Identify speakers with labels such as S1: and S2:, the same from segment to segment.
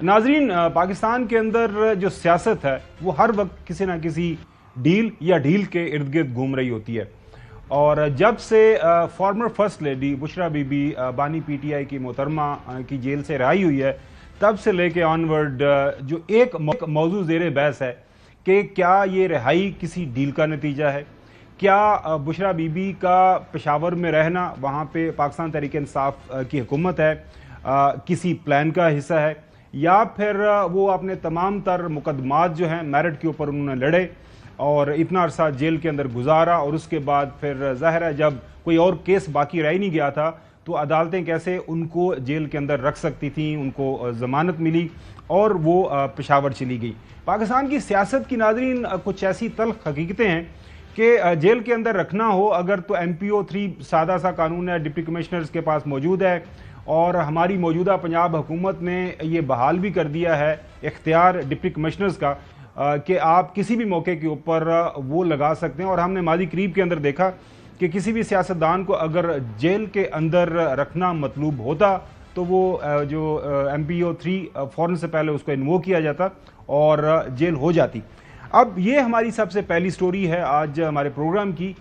S1: ناظرین، پاکستان کے اندر جو سیاست ہے وہ ہر وقت کسی نہ کسی ڈیل یا ڈیل کے ارد گرد گھوم رہی ہوتی ہے، اور جب سے former first lady Bushra Bibi بانی پی ٹی آئی کی محترمہ کی جیل سے رہائی ہوئی ہے، تب سے لے کے آنورڈ جو ایک موضوع زیر بحث ہے کہ کیا یہ رہائی کسی ڈیل کا نتیجہ ہے، کیا بشرا بی بی کا پشاور میں رہنا وہاں پہ پاکستان تحریک انصاف کی حکومت ہے، کسی پلان کا حصہ ہے، یا پھر وہ اپنے تمام تر مقدمات جو ہیں میرٹ کے اوپر انہوں نے لڑے اور اتنا عرصہ جیل کے اندر گزارا، اور اس کے بعد پھر ظاہر ہے جب کوئی اور کیس باقی رہ نہیں گیا تھا تو عدالتیں کیسے ان کو جیل کے اندر رکھ سکتی تھیں، ان کو ضمانت ملی اور وہ پشاور چلی گئی۔ پاکستان کی سیاست کی ناظرین کچھ ایسی تلخ حقیقتیں ہیں کہ جیل کے اندر رکھنا ہو اگر تو MP03 سادہ سا قانون ہے، ڈپٹی کمشنرز کے پاس موجود ہے، اور ہماری موجودہ پنجاب حکومت نے یہ بحال بھی کر دیا ہے اختیار ڈپٹی کمشنرز کا کہ آپ کسی بھی موقع کے اوپر وہ لگا سکتے ہیں، اور ہم نے ماضی قریب کے اندر دیکھا کہ کسی بھی سیاستدان کو اگر جیل کے اندر رکھنا مطلوب ہوتا تو وہ جو MP03 فوراً سے پہلے اس کو انوو کیا جاتا اور جیل ہو جاتی۔ اب یہ ہماری سب سے پہلی سٹوری ہے آج ہمارے پروگرام کی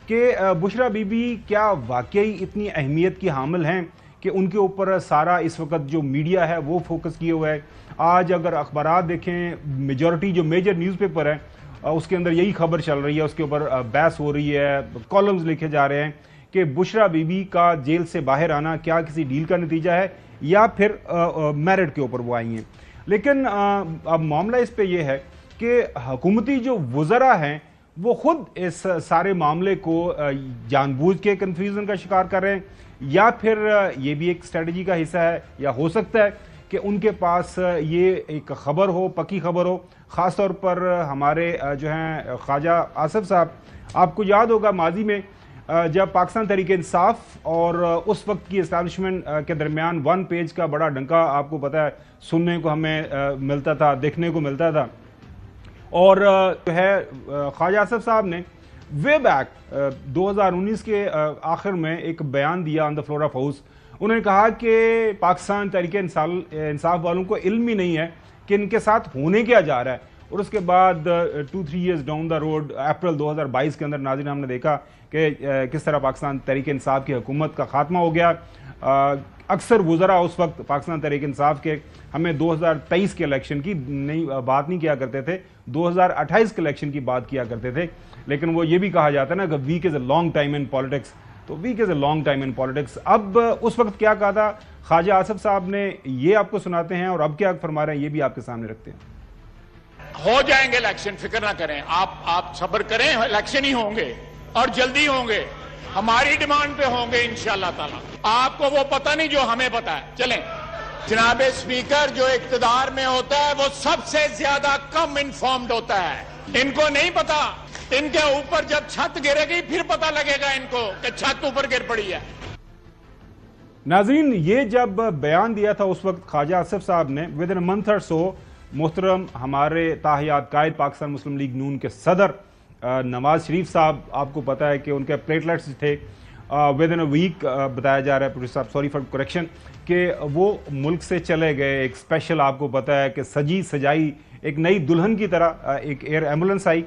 S1: کہ بشرا بی بی کیا واقعی اتنی اہمیت کی حامل ہیں کہ ان کے اوپر سارا اس وقت جو میڈیا ہے وہ فوکس کیے ہوئے ہے۔ آج اگر اخبارات دیکھیں، میجورٹی جو میجر نیوز پیپر ہیں اس کے اندر یہی خبر چل رہی ہے، اس کے اوپر بحث ہو رہی ہے، کالمز لکھے جا رہے ہیں کہ بشرا بی بی کا جیل سے باہر آنا کیا کسی ڈیل کا نتیجہ ہے یا پھر میرٹ کے اوپر وہ آئی ہیں۔ لیکن اب معاملہ اس پہ یہ ہے کہ حکومتی جو وزراء ہیں وہ خود اس سارے معاملے کو جان بوجھ کے کنفیوژن کا شکار کر رہے ہیں، یا پھر یہ بھی ایک اسٹریٹجی کا حصہ ہے، یا ہو سکتا ہے کہ ان کے پاس یہ ایک خبر ہو، پکی خبر ہو۔ خاص طور پر ہمارے جو ہیں خواجہ آصف صاحب، آپ کو یاد ہوگا ماضی میں جب پاکستان تحریک انصاف اور اس وقت کی اسٹیبلشمنٹ کے درمیان ون پیج کا بڑا ڈنکا آپ کو پتہ ہے سننے کو ہمیں ملتا تھا، دیکھنے کو ملتا تھا، اور جو ہے خواجہ آصف صاحب نے وے بیک 2019 کے آخر میں ایک بیان دیا آن دا فلور آف ہاؤس۔ انہوں نے کہا کہ پاکستان تحریک انصاف والوں کو علم ہی نہیں ہے کہ ان کے ساتھ ہونے کیا جا رہا ہے، اور اس کے بعد 2-3 years down the road April 2022 کے اندر ناظرین ہم نے دیکھا کہ کس طرح پاکستان تحریک انصاف کی حکومت کا خاتمہ ہو گیا۔ اکثر وزراء اس وقت پاکستان تحریک انصاف کے ہمیں 2023 کے الیکشن کی بات نہیں کیا کرتے تھے، 2028 کے الیکشن کی بات کیا کرتے تھے، لیکن وہ یہ بھی کہا جاتا ہے نا کہ week is a long time in politics, تو week is a long time in politics. اب اس وقت کیا کہا تھا خواجہ آصف صاحب نے، یہ آپ کو سناتے ہیں، اور اب کیا فرما رہے ہیں یہ بھی آپ کے سامنے رکھتے ہیں۔
S2: ہو جائیں گے الیکشن، فکر نہ کریں، آپ صبر کریں، الیکشن ہی ہوں گے اور جلدی ہوں گے، ہماری ڈیمانڈ پہ ہوں گے انشاءاللہ تعالی۔ آپ کو وہ پتہ نہیں جو ہمیں پتہ ہے۔ چلیں جناب اسپیکر، جو اقتدار میں ہوتا ہے وہ سب سے زیادہ کم انفارمڈ ہوتا ہے، ان کو نہیں پتا، ان کے اوپر جب چھت گرے گی پھر پتہ لگے گا ان کو کہ چھت اوپر گر پڑی ہے۔
S1: ناظرین، یہ جب بیان دیا تھا اس وقت خواجہ آصف صاحب نے، ود ان اے منتھ اور سو محترم ہمارے تاحیات قائد پاکستان مسلم لیگ نون کے صدر نواز شریف صاحب، آپ کو پتا ہے کہ ان کے پلیٹلیٹس تھے، ود ان اے ویک بتایا جا رہا ہے، پروڈیوسر صاحب سوری فار کریکشن، کہ وہ ملک سے چلے گئے۔ ایک اسپیشل آپ کو پتا ہے کہ سجی سجائی ایک نئی دلہن کی طرح ایک ایئر ایمبولنس آئی،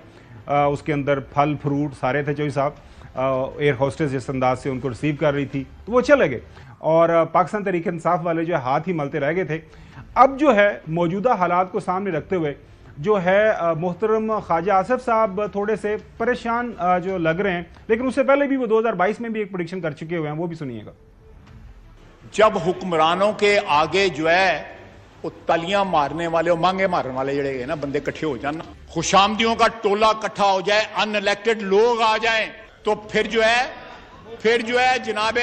S1: اس کے اندر پھل فروٹ سارے تھے، چوئی صاحب ایئر ہوسٹس جس انداز سے ان کو ریسیو کر رہی تھی، تو وہ چلے گئے، اور پاکستان تحریک انصاف والے جو ہے ہاتھ ہی ملتے رہ گئے تھے۔ اب جو ہے موجودہ حالات کو سامنے رکھتے ہوئے جو ہے محترم خواجہ آصف صاحب تھوڑے سے پریشان جو لگ رہے ہیں، لیکن اس سے پہلے بھی وہ 2022 میں بھی ایک پریڈکشن کر چکے ہوئے ہیں، وہ بھی سنیے گا۔
S2: جب حکمرانوں کے آگے جو ہے وہ تلیاں مارنے والے اور مانگے مارنے والے جڑے گئے نا بندے کٹھے ہو جانا، خوشامدیوں کا ٹولہ کٹھا ہو جائے، ان الیکٹڈ لوگ آ جائیں، تو پھر جو ہے جناب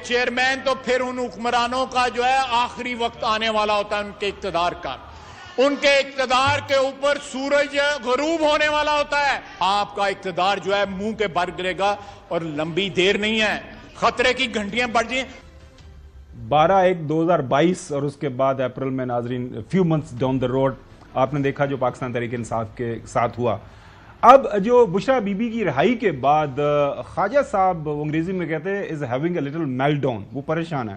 S2: چیئرمین، تو پھر ان حکمرانوں کا جو ہے آخری وقت آنے والا ہوتا ہے ان کے اقتدار کا، ان کے اقتدار کے اوپر سورج غروب ہونے والا ہوتا ہے۔ آپ کا اقتدار جو ہے منہ کے بر گرے گا، اور لمبی دیر نہیں ہے، خطرے کی گھنٹیاں بڑھ جائیں۔
S1: 12/1/2022 اور اس کے بعد اپریل میں ناظرین few months down the road آپ نے دیکھا جو پاکستان تحریک انصاف کے ساتھ ہوا۔ اب جو بشرا بی بی کی رہائی کے بعد خواجہ صاحب انگریزی میں کہتے ہیں is having a little melt down, وہ پریشان ہے۔